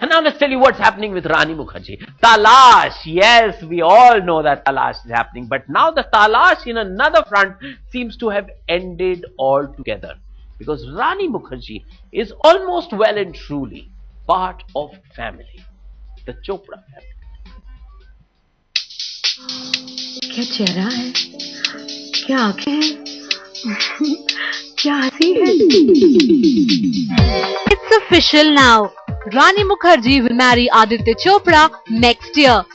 And now let's tell you what's happening with Rani Mukherjee. Talash. Yes, we all know that Talash is happening. But now the Talash in another front seems to have ended altogether. Because Rani Mukherjee is almost well and truly part of family. The Chopra family. क्या चेहरा है, क्या आंखें हैं, क्या हंसी है. It's official now. Rani Mukherjee will marry Aditya Chopra next year.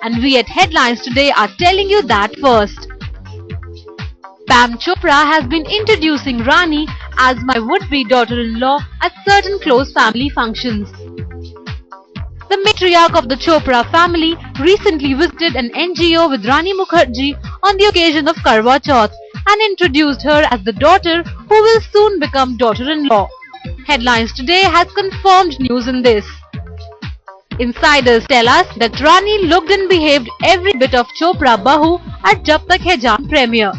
And we at Headlines Today are telling you that first. Pam Chopra has been introducing Rani as my would-be daughter-in-law at certain close family functions. The matriarch of the Chopra family recently visited an NGO with Rani Mukherjee on the occasion of Karwa Chauth and introduced her as the daughter who will soon become daughter-in-law. Headlines Today has confirmed news in this. Insiders tell us that Rani looked and behaved every bit of Chopra Bahu at Jab Tak Hai Jaan premiere,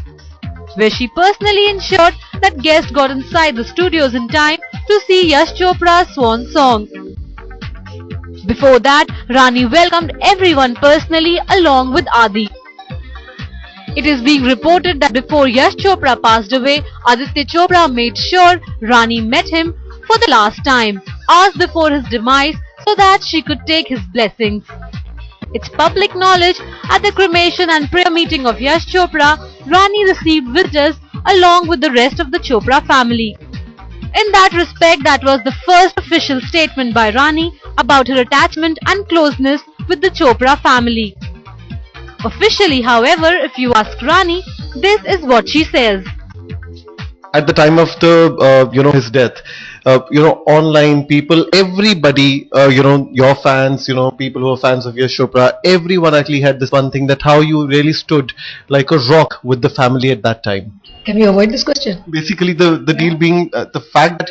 where she personally ensured that guests got inside the studios in time to see Yash Chopra's swan song. Before that, Rani welcomed everyone personally along with Adi. It is being reported that before Yash Chopra passed away, Aditya Chopra made sure Rani met him for the last time, hours before his demise, so that she could take his blessings. It's public knowledge at the cremation and prayer meeting of Yash Chopra, Rani received visitors along with the rest of the Chopra family. In that respect, that was the first official statement by Rani about her attachment and closeness with the Chopra family. Officially, however, if you ask Rani, this is what she says. At the time of the his death, online people, everybody, your fans, people who are fans of Yash Chopra, everyone actually had this one thing, that how you really stood like a rock with the family at that time. Can we avoid this question? Basically, the deal being the fact that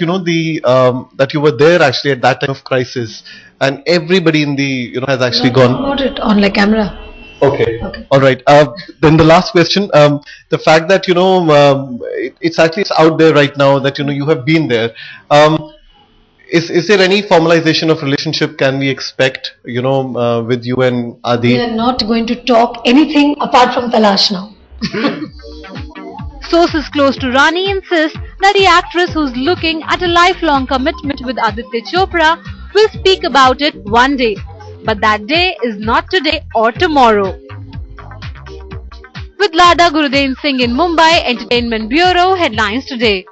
that you were there actually at that time of crisis, and everybody in the has actually gone. Not it on like camera. Okay. All right. Then the last question, the fact that it's actually out there right now that you have been there. Is there any formalization of relationship can we expect with you and Adi? We are not going to talk anything apart from Talash now. Sources close to Rani insist that the actress who's looking at a lifelong commitment with Aditya Chopra will speak about it one day. But that day is not today or tomorrow. With Lada Gurudev Singh in Mumbai, Entertainment Bureau, Headlines Today.